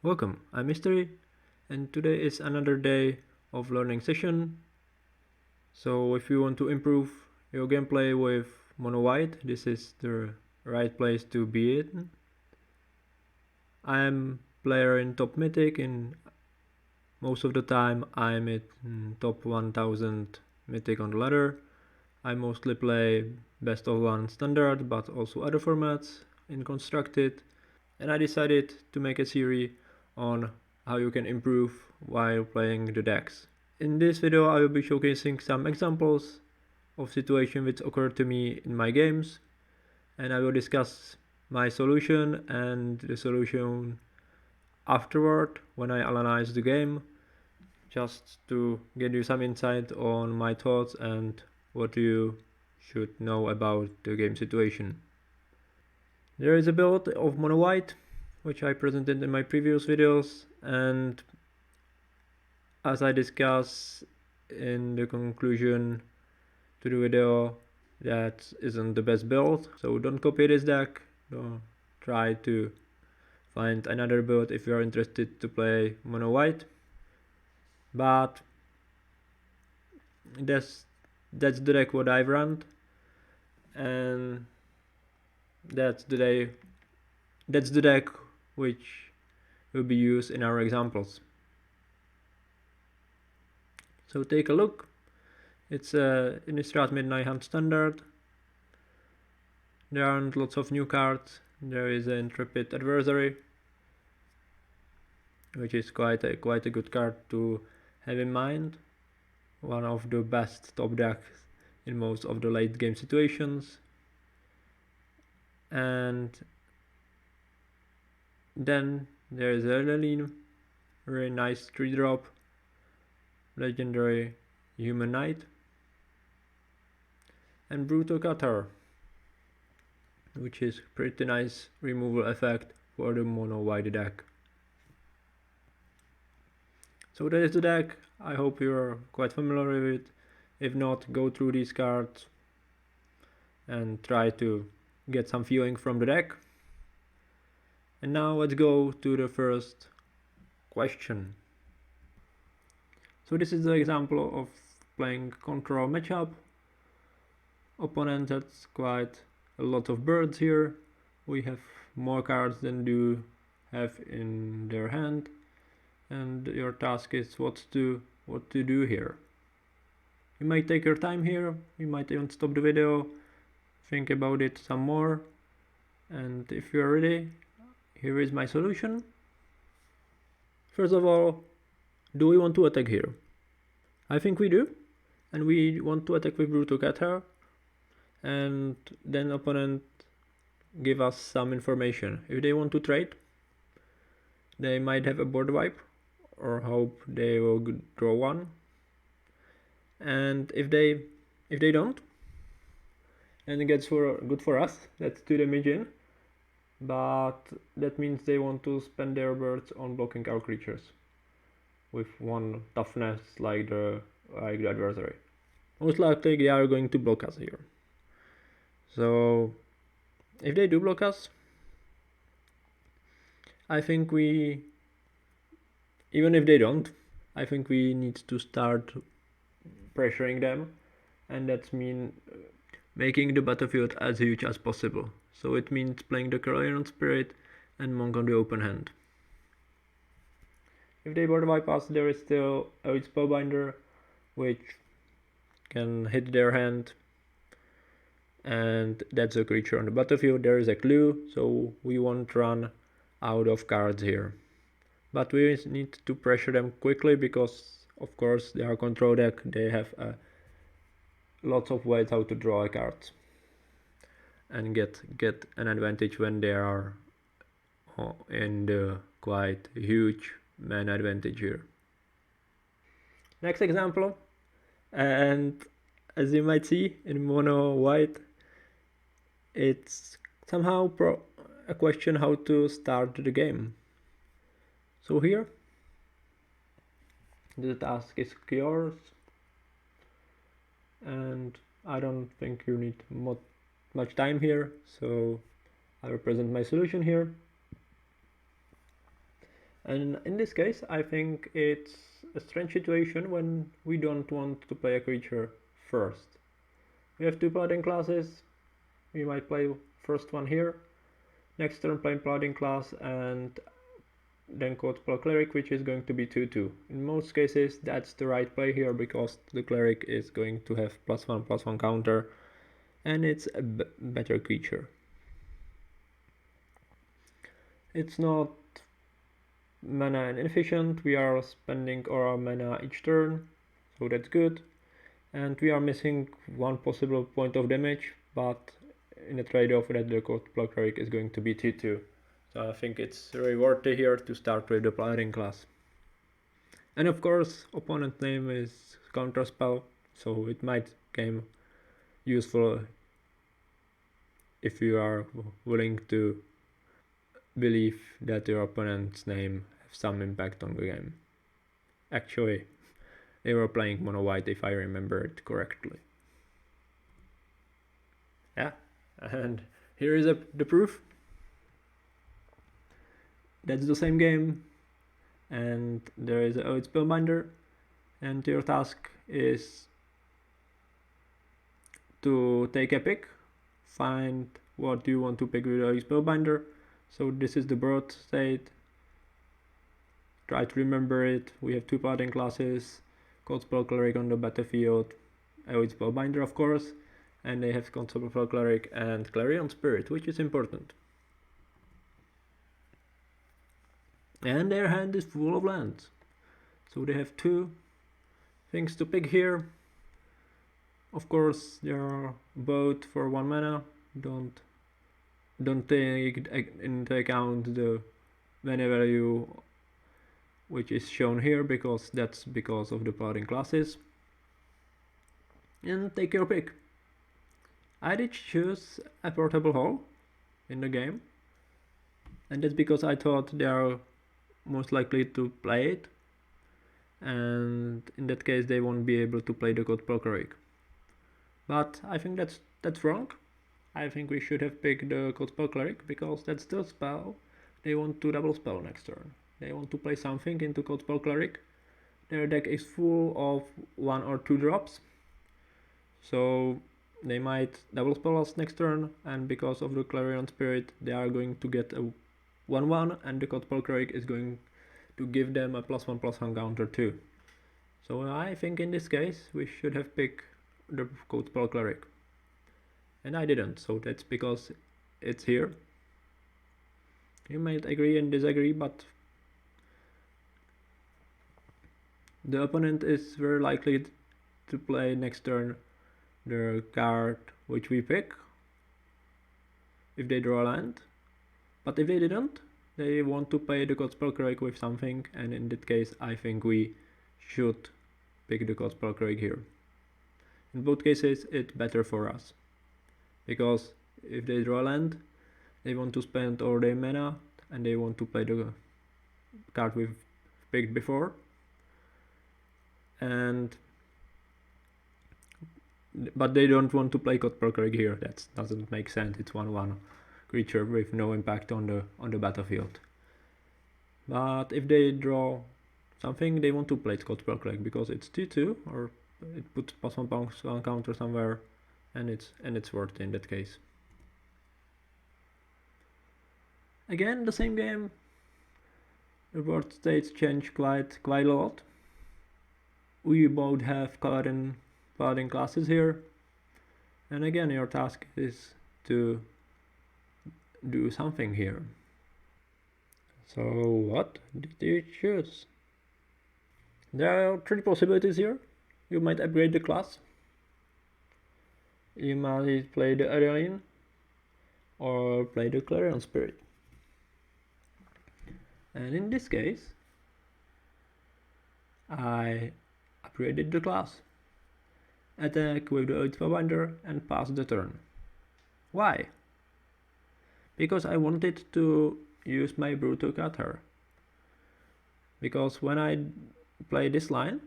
Welcome, I'm Mystery, and today is another day of learning session. So if you want to improve your gameplay with mono white, this is the right place to be in. I am player in top mythic, and most of the time I'm at top 1000 mythic on the ladder. I mostly play best of one standard, but also other formats in constructed, and I decided to make a series on how you can improve while playing the decks. In this video I will be showcasing some examples of situations which occurred to me in my games, and I will discuss my solution and the solution afterward when I analyze the game, just to get you some insight on my thoughts and what you should know about the game situation. There is a build of mono white which I presented in my previous videos, and as I discuss in the conclusion to the video, that isn't the best build, so don't copy this deck. Don't try to find another build if you are interested to play mono white, but that's the deck what I've run, and that's the deck which will be used in our examples. So take a look. It's a Innistrad Midnight Hunt Standard. There aren't lots of new cards. There is an Intrepid Adversary, which is quite a good card to have in mind. One of the best top decks in most of the late game situations. And then there is Erdeline, very nice 3-drop, legendary Human Knight, and Brutal Cutter, which is pretty nice removal effect for the mono white deck. So that is the deck. I hope you're quite familiar with it. If not, go through these cards and try to get some feeling from the deck. And now let's go to the first question. So this is the example of playing control matchup. Opponent has quite a lot of birds here. We have more cards than you have in their hand, and your task is what to do here. You might take your time here, you might even stop the video, think about it some more, and if you're ready, here is my solution. First of all, do we want to attack here? I think we do, and we want to attack with Brutal Cutter, and then opponent give us some information. If they want to trade, they might have a board wipe, or hope they will draw one. And if they don't, and it gets good for us, that's 2 damage in, but that means they want to spend their birds on blocking our creatures with 1 toughness like the adversary. Most likely they are going to block us here. So if they do block us, I think even if they don't, I think we need to start pressuring them, and that means making the battlefield as huge as possible. So it means playing the Carolian Spirit and Monk on the open hand. If they board bypass, there is still a Spellbinder, which can hit their hand, and that's a creature on the battlefield. There is a clue, so we won't run out of cards here. But we need to pressure them quickly because, of course, they are control deck. They have lots of ways how to draw a card and get an advantage when they are in the quite huge man advantage here. Next example, and as you might see in mono white, it's somehow a question how to start the game. So here, the task is yours, and I don't think you need much time here, so I will present my solution here. And in this case, I think it's a strange situation when we don't want to play a creature first. We have two paladin classes, we might play first one here, next turn play paladin class, and then Cold-Spell Cleric, which is going to be 2/2. In most cases, that's the right play here because the Cleric is going to have +1/+1 counter, and it's a better creature. It's not mana inefficient, we are spending our mana each turn, so that's good. And we are missing one possible point of damage, but in a trade-off that the Cold-Spell Cleric is going to be 2/2. So I think it's very worthy here to start with the Paladin class. And of course, opponent name is Counterspell, so it might become useful if you are willing to believe that your opponent's name has some impact on the game. Actually, they were playing mono white if I remember it correctly. Yeah, and here is the proof. That's the same game, and there is a Spellbinder, and your task is to take a pick, find what you want to pick with a Spellbinder. So this is the birth state. Try to remember it. We have two paladin classes, Cold-Spell Cleric on the battlefield, Aeroid Spellbinder of course, and they have Cold-Spell Cleric and Clarion Spirit, which is important. And their hand is full of lands. So they have two things to pick here. Of course, they are both for 1 mana. Don't take into account the mana value which is shown here because that's because of the paladin classes. And take your pick. I did choose a portable hole in the game, and that's because I thought they are most likely to play it, and in that case they won't be able to play the Cold-Spell Cleric. But I think that's wrong. I think we should have picked the Cold-Spell Cleric because that's the spell they want to double spell next turn. They want to play something into Cold-Spell Cleric. Their deck is full of 1 or 2 drops, so they might double spell us next turn, and because of the Clarion Spirit they are going to get a 1/1, and the Cold-Spell Cleric is going to give them a +1/+1 counter too. So I think in this case we should have picked the Cold-Spell Cleric. And I didn't, so that's because it's here. You might agree and disagree, but the opponent is very likely to play next turn the card which we pick if they draw a land. But if they didn't, they want to play the Cold-Spell Cleric with something, and in that case I think we should pick the Cold-Spell Cleric here. In both cases it's better for us, because if they draw land, they want to spend all their mana and they want to play the card we've picked before. But they don't want to play Cold-Spell Cleric here. That doesn't make sense. It's 1/1 creature with no impact on the battlefield. But if they draw something, they want to play Cold-Spell Cleric because it's 2/2, or it puts +1/+1 counter somewhere, and it's worth it in that case. Again, the same game. The board states change quite a lot. We both have paladin classes here, and again your task is to do something here. So what did you choose? There are 3 possibilities here. You might upgrade the class, you might play the Adeline, or play the Clarion Spirit. And in this case I upgraded the class, attack with the Spellbinder and pass the turn. Why? Because I wanted to use my Brutal Cutter. Because when I play this line,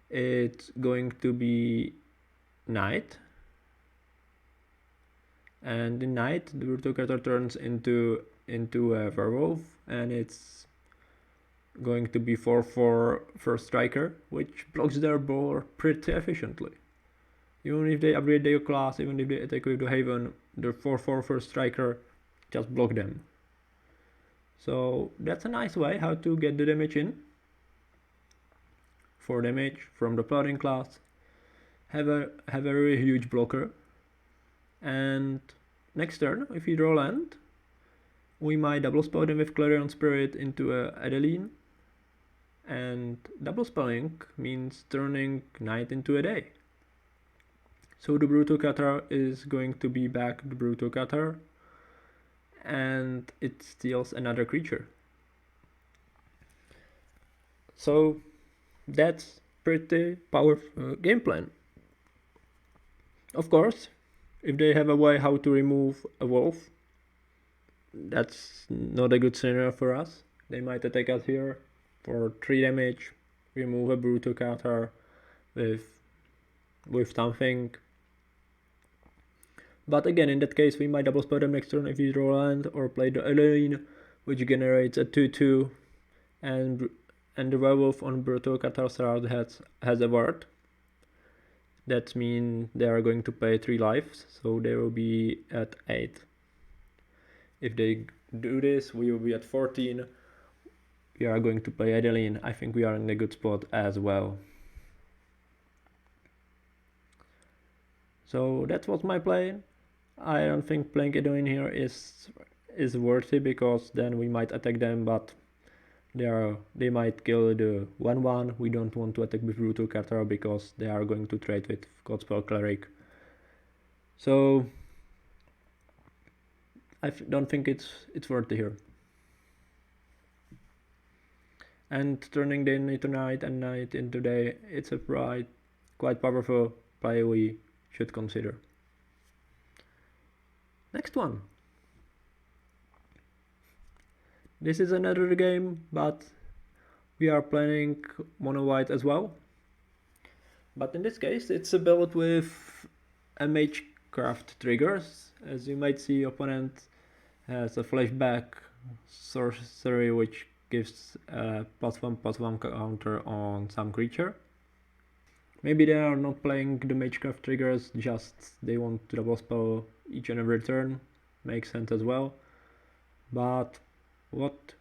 it's going to be night, and in night the Brutal Cutter turns into a werewolf, and it's going to be 4/4 first striker, which blocks their board pretty efficiently. Even if they upgrade their class, even if they attack with the Haven, the 4/4 first striker just block them. So that's a nice way how to get the damage in. 4 damage from the Plotting class. Have a very huge blocker. And next turn, if you draw land, we might double spell them with Clarion Spirit into a Adeline. And double spelling means turning night into a day. So the Brutal Cutter is going to be back the Brutal Cutter, and it steals another creature. So that's pretty powerful game plan. Of course, if they have a way how to remove a wolf, that's not a good scenario for us. They might attack us here for 3 damage, remove a Brutal Cutter with something. But again, in that case, we might double spell them next turn if you draw land, or play the Elaine, which generates a 2/2, and the werewolf on Brutal Cutter Shroud has a ward. That means they are going to pay 3 lives, so they will be at 8. If they do this, we will be at 14. We are going to play Adeline. I think we are in a good spot as well. So that was my play. I don't think playing Adeline here is worthy, because then we might attack them, but they might kill the 1/1. We don't want to attack with Brutal Cutter because they are going to trade with Godspell Cleric. So I don't think it's worthy here. And turning day into night and night into day, it's a quite powerful play we should consider. Next one. This is another game, but we are playing mono white as well. But in this case, it's a build with a Magecraft triggers. As you might see, opponent has a flashback sorcery which gives a +1/+1 counter on some creature. Maybe they are not playing the Magecraft triggers, just they want to double spell each and every turn. Makes sense as well. But what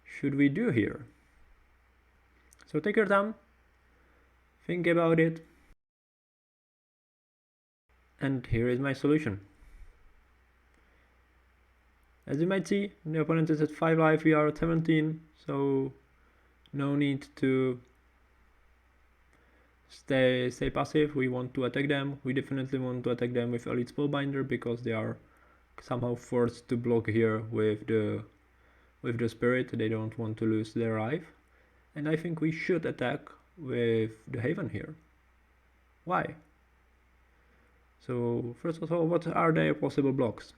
should we do here? So take your time, think about it, and here is my solution. As you might see, the opponent is at 5 life, we are at 17, so no need to stay passive. We want to attack them. We definitely want to attack them with Elite Spellbinder, because they are somehow forced to block here with the Spirit. They don't want to lose their life. And I think we should attack with the Haven here. Why? So first of all, what are their possible blocks?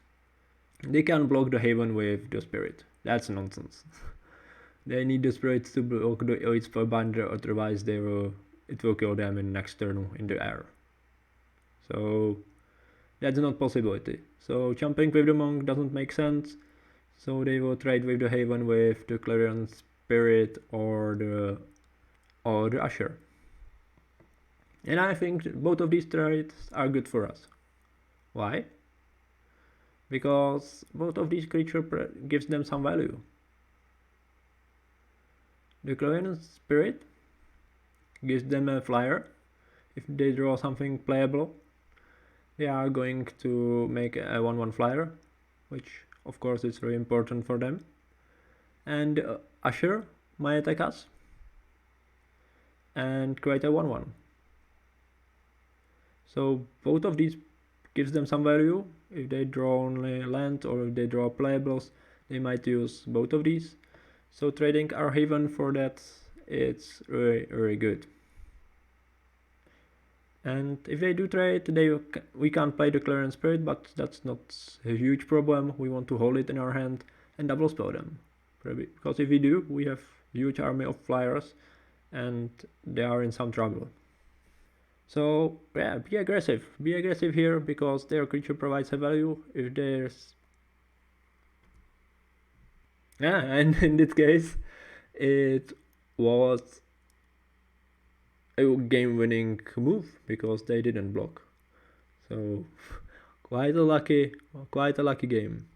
They can block the Haven with the Spirit. That's nonsense. They need the Spirit to block the Elite Spellbinder, otherwise it will kill them in next turn in the air. So that's not possibility. So jumping with the Monk doesn't make sense. So they will trade with the Haven with the Clarion Spirit or the Usher. And I think both of these trades are good for us. Why? Because both of these creatures gives them some value. The Clarion Spirit gives them a flyer. If they draw something playable, they are going to make a 1/1 flyer, which of course is very important for them. And Usher might attack us and create a 1/1. So both of these gives them some value. If they draw only land or if they draw playables, they might use both of these. So trading our Haven for that, it's really good. And if they do trade, we can't play the Clarion Spirit, but that's not a huge problem. We want to hold it in our hand and double spell them. Because if we do, we have huge army of flyers and they are in some trouble. So yeah, be aggressive here, because their creature provides a value. If Yeah, and in this case, it was a game-winning move because they didn't block. So quite a lucky game.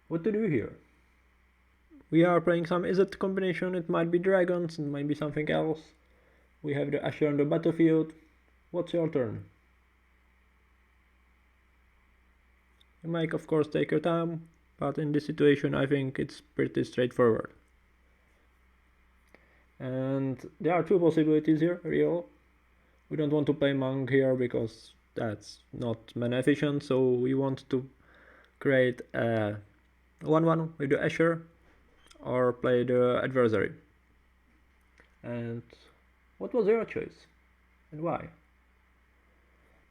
What to do here? We are playing some Izzet combination. It might be dragons, it might be something else. We have the Asher on the battlefield. What's your turn? You might of course take your time, but in this situation I think it's pretty straightforward. And there are two possibilities here, real. We don't want to play monk here because that's not mana efficient, so we want to create a 1-1 with the Asher or play the adversary. And what was your choice and why?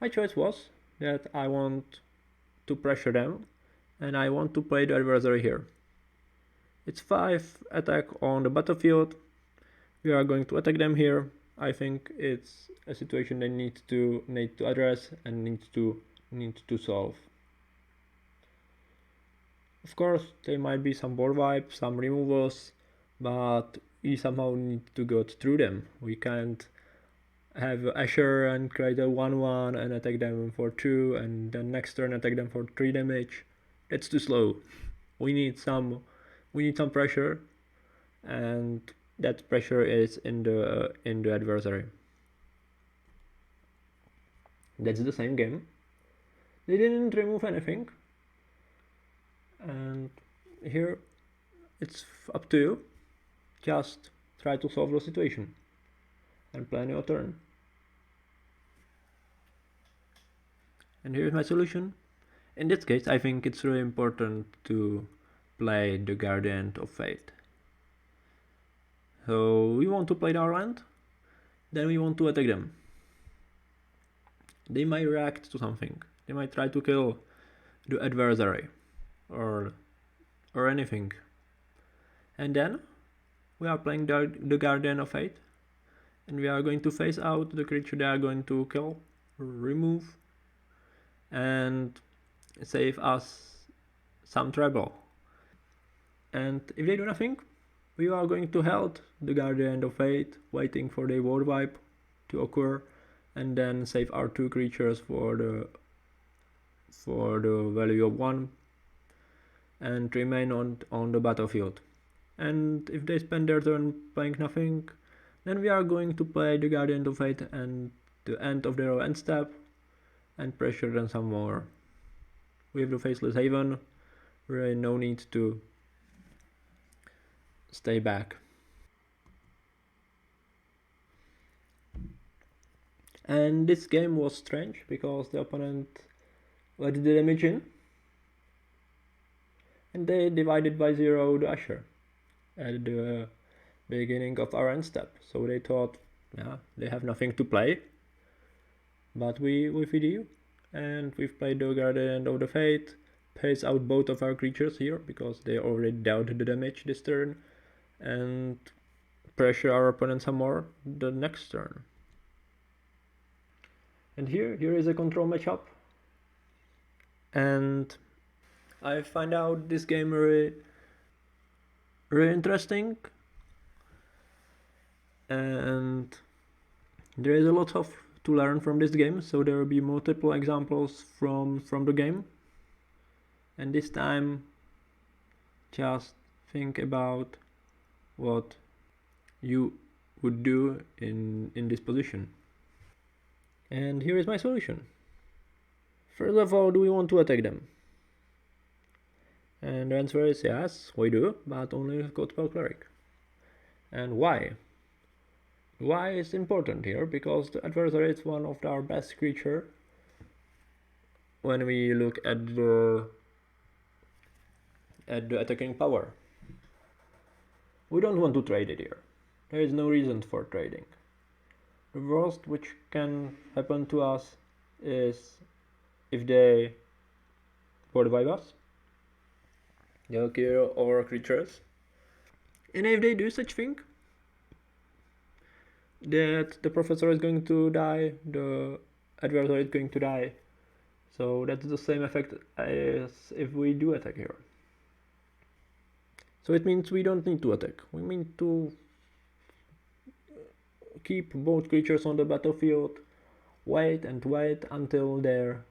My choice was that I want to pressure them and I want to play the adversary here. It's 5 attack on the battlefield. We are going to attack them here. I think it's a situation they need to address and need to solve. Of course, there might be some board wipe, some removals, but we somehow need to go through them. We can't have Asher and create a 1-1 and attack them for 2 and then next turn attack them for 3 damage. That's too slow. We need some pressure, and that pressure is in the adversary. That's the same game. They didn't remove anything, and here it's up to you. Just try to solve the situation and plan your turn. And here's my solution. In this case, I think it's really important to play the Guardian of Fate. So we want to play our land, then we want to attack them. They might react to something. They might try to kill the adversary or anything. And then we are playing the Guardian of Fate, and we are going to phase out the creature they are going to kill, remove, and save us some trouble. And if they do nothing, we are going to hold the Guardian of Fate, waiting for the board wipe to occur, and then save our 2 creatures for the value of 1 and remain on the battlefield. And if they spend their turn playing nothing, then we are going to play the Guardian of Fate and the end of their end step and pressure them some more. We have the Faceless Haven, really no need to stay back. And this game was strange because the opponent let the damage in and they divided by 0 the Asher at the beginning of our end step. So they thought, yeah, they have nothing to play, but we feed you, and we've played the Guardian of the Fate, pays out both of our creatures here because they already dealt the damage this turn, and pressure our opponent some more the next turn. And here is a control matchup, and I find out this game really interesting, and there is a lot of to learn from this game, so there will be multiple examples from the game, and this time just think about what you would do in this position. And here is my solution. First of all, do we want to attack them? And the answer is yes, we do, but only with Godspell Cleric. And why? Why is important here? Because the adversary is one of our best creature when we look at the attacking power. We don't want to trade it here. There is no reason for trading. The worst which can happen to us is if they board wipe us, they'll kill our creatures. And if they do such thing, that the professor is going to die, the adversary is going to die. So that's the same effect as if we do attack here. So it means we don't need to attack. We need to keep both creatures on the battlefield, wait until they're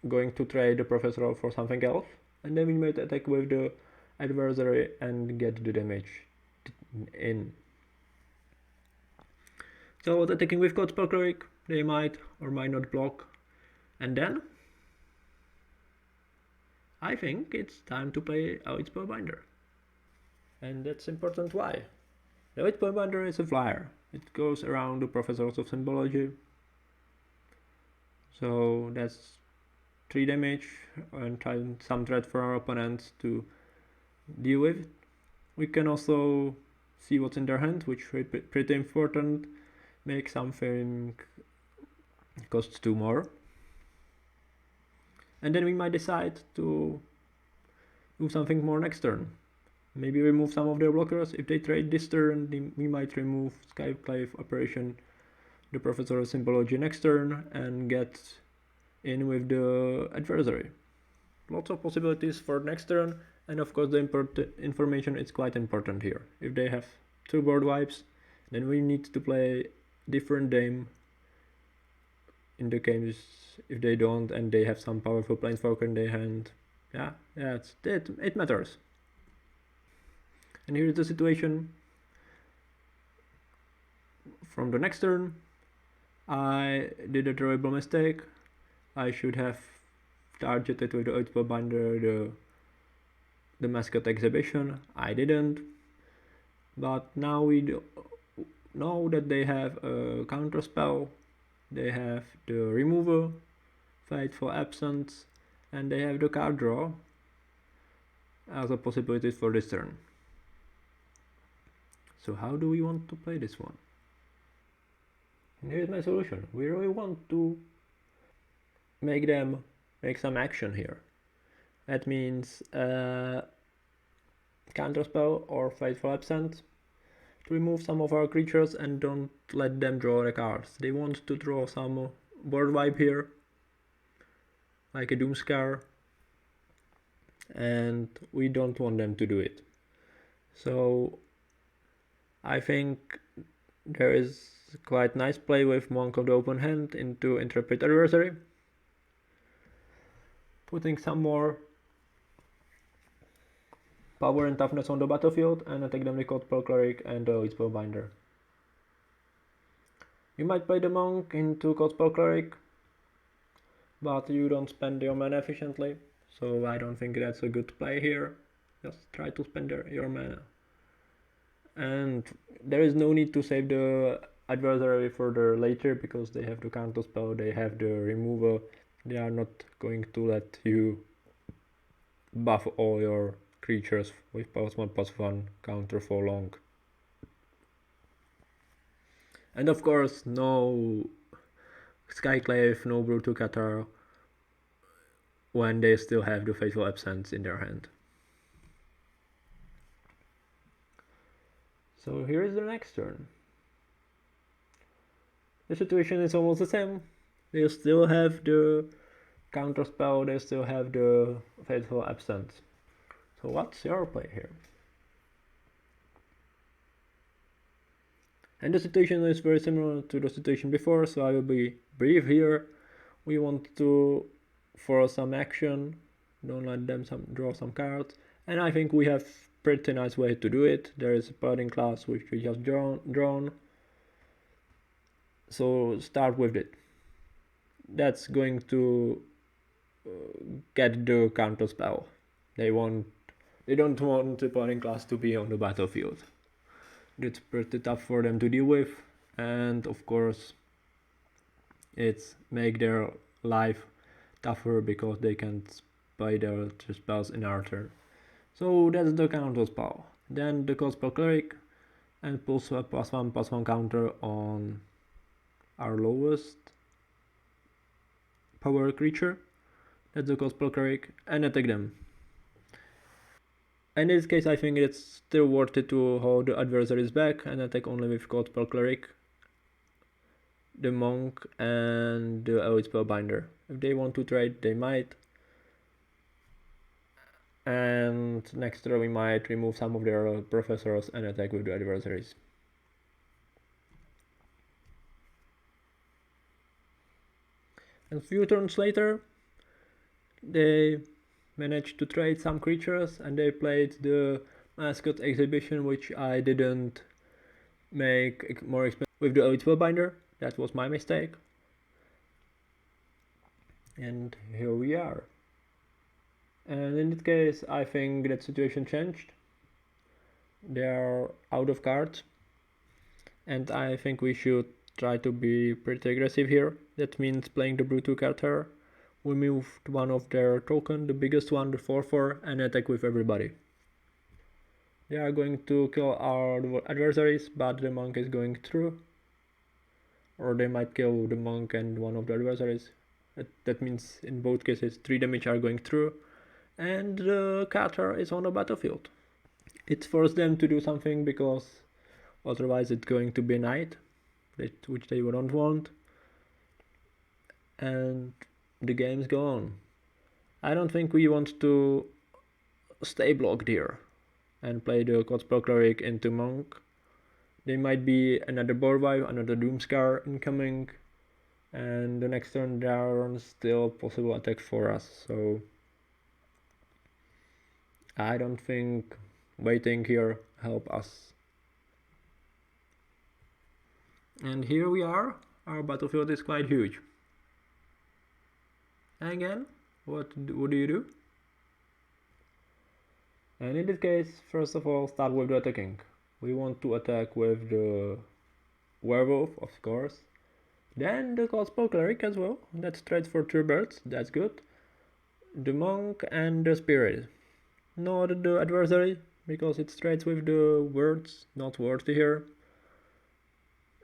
going to trade the professor for something else, and then we might attack with the adversary and get the damage in. So attacking with Cold Spell Cleric, they might or might not block, and then I think it's time to play Elite Spellbinder. And that's important why. The Elite Spellbinder is a flyer. It goes around the Professors of Symbology. So that's 3 damage and some threat for our opponents to deal with. We can also see what's in their hand, which is pretty important. Make something costs 2 more. And then we might decide to do something more next turn. Maybe remove some of their blockers. If they trade this turn, we might remove Skyclave Operation, the Professor of Symbology next turn, and get in with the adversary. Lots of possibilities for next turn, and of course the information is quite important here. If they have 2 board wipes, then we need to play different game. In the case if they don't and they have some powerful Planeswalker in their hand, it matters. And here is the situation. From the next turn, I did a terrible mistake. I should have targeted with the Elite Spellbinder the Mascot Exhibition. I didn't. But now we know that they have a counterspell, they have the removal, Fateful Absence, and they have the card draw as a possibility for this turn. So how do we want to play this one? And here's my solution. We really want to make them make some action here. That means counterspell or Fateful Absence to remove some of our creatures and don't let them draw the cards. They want to draw some board wipe here, like a Doomscar, and we don't want them to do it. So I think there is quite nice play with Monk of the Open Hand into Intrepid Adversary, putting some more power and toughness on the battlefield, and attack them with Cold Spell Cleric and the Elite Spellbinder. You might play the Monk into Cold Spell Cleric, but you don't spend your mana efficiently, so I don't think that's a good play here. Just try to spend your mana. And there is no need to save the adversary further later, because they have the counterspell, they have the removal, they are not going to let you buff all your creatures with +1/+1 counter for long. And of course, no Skyclave, no Brutal Catar when they still have the Fateful Absence in their hand. So here is the next turn. The situation is almost the same. They still have the counterspell, they still have the Fateful Absence. So what's your play here? And the situation is very similar to the situation before, so I will be brief here. We want to force some action, don't let them draw some cards, and I think we have pretty nice way to do it. There is a Paladin class which we just drawn. So start with it. That's going to get the counterspell. They don't want the Paladin class to be on the battlefield. It's pretty tough for them to deal with, and of course it's make their life tougher because they can't play their spells in our turn. So that's the counterspell. Then the Cold Spell Cleric, and plus a +1/+1 counter on our lowest power creature. That's the Cold Spell Cleric, and attack them. In this case, I think it's still worth it to hold the adversaries back and attack only with Cold Spell Cleric, the Monk, and the Elite Spellbinder. If they want to trade, they might. And next turn we might remove some of their professors and attack with the adversaries. And a few turns later, they managed to trade some creatures and they played the mascot exhibition, which I didn't make more expensive with the Elite Spellbinder. That was my mistake. And here we are. And in this case, I think that situation changed. They are out of cards. And I think we should try to be pretty aggressive here. That means playing the Brute Carter. We moved one of their token, the biggest one, the 4/4, and attack with everybody. They are going to kill our adversaries, but the monk is going through. Or they might kill the monk and one of the adversaries. That means in both cases 3 damage are going through. And the Carter is on the battlefield. It forced them to do something because otherwise it's going to be night, which they don't want. And the game's go on. I don't think we want to stay blocked here and play the Godspell Cleric into Monk. There might be another board wipe, another Doomscar incoming, and the next turn there are still possible attacks for us, so I don't think waiting here help us. And here we are. Our battlefield is quite huge. And again, what do you do? And in this case, first of all, start with the attacking. We want to attack with the werewolf, of course. Then the Godspell Cleric as well. That's trades for 3 birds, that's good. The monk and the spirit. Not the adversary, because it trades with the words, not worthy here.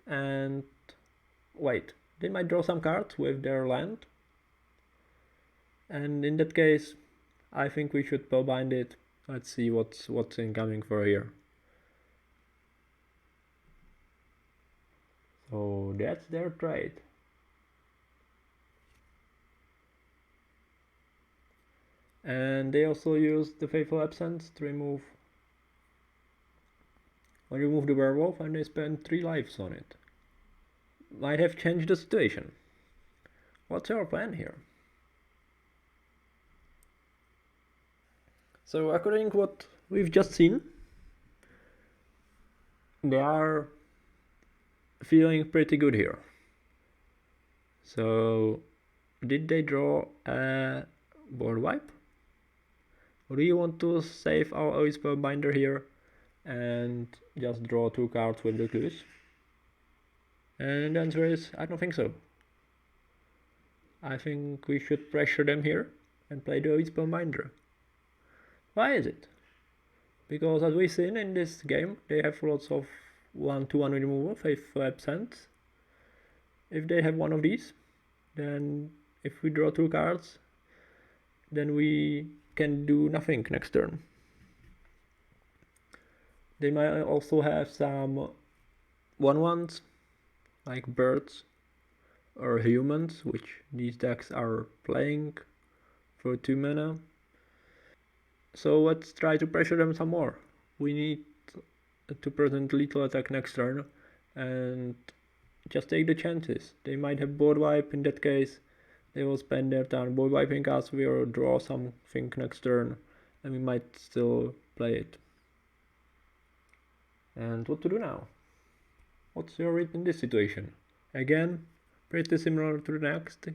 And wait, they might draw some cards with their land. And in that case, I think we should spellbind it. Let's see what's incoming for here. So that's their trade. And they also use the Faithful Absence to remove the werewolf, and they spend 3 lives on it. Might have changed the situation. What's our plan here? So according to what we've just seen, they are feeling pretty good here. So did they draw a board wipe? Or do you want to save our Oisper binder here and just draw 2 cards with the clues? And the answer is, I don't think so. I think we should pressure them here and play the Oisper binder. Why is it? Because as we've seen in this game, they have lots of 1/1 removal, Faithful Absence. If they have one of these, then if we draw 2 cards, then we can do nothing next turn. They might also have some 1/1s, like birds or humans, which these decks are playing for 2 mana. So let's try to pressure them some more. We need to present lethal attack next turn and just take the chances. They might have board wipe. In that case, they will spend their time board wiping us. We will draw something next turn and we might still play it. And what to do now? What's your read in this situation? Again, pretty similar to the next,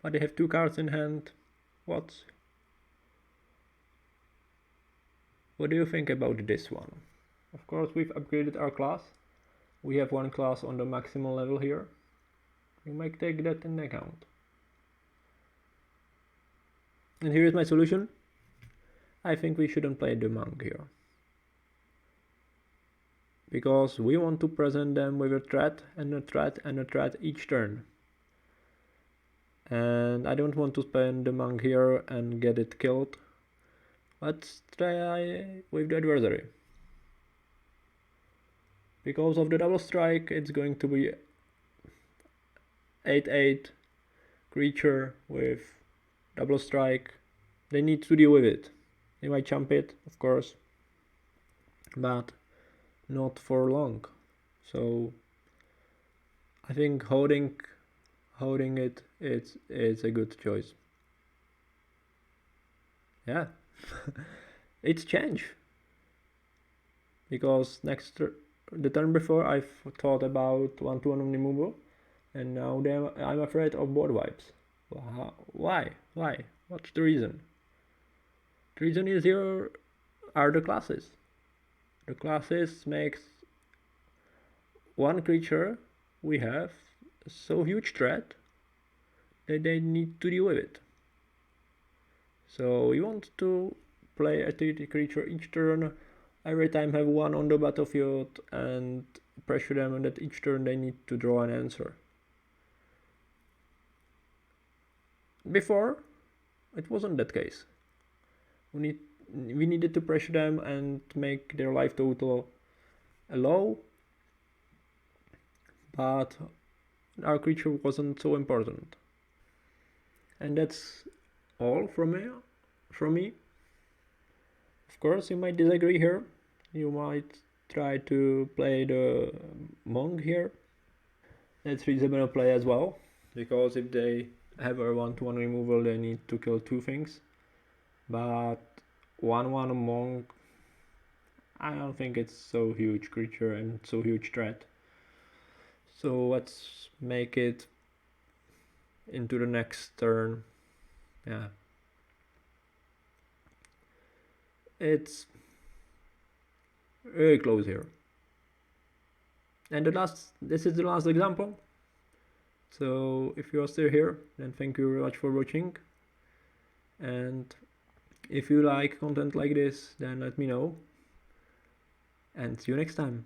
but they have 2 cards in hand. What do you think about this one? Of course, we've upgraded our class. We have 1 class on the maximum level here. You might take that into account. And here is my solution. I think we shouldn't play the monk here, because we want to present them with a threat and a threat and a threat each turn. And I don't want to spend the monk here and get it killed. Let's try with the adversary. Because of the double strike, it's going to be 8/8 creature with double strike. They need to deal with it. They might jump it, of course, but not for long. So I think holding it's a good choice. Yeah, it's change because the turn before I've thought about 1-1 removal, and now I'm afraid of board wipes. Why? Why? What's the reason? The reason is here are the classes. The classes makes one creature we have so huge threat that they need to deal with it. So you want to play a 3 creature each turn, every time have one on the battlefield and pressure them, and that each turn they need to draw an answer. Before, it wasn't that case. We needed to pressure them and make their life total low, but our creature wasn't so important. And that's all from me. From me. Of course, you might disagree here. You might try to play the monk here. That's reasonable play as well, because if they have a 1-1 removal, they need to kill two things. But 1-1 monk, I don't think it's so huge creature and so huge threat. So let's make it into the next turn. Yeah. It's very close here. And this is the last example. So if you are still here, then thank you very much for watching. And if you like content like this, then let me know. And see you next time.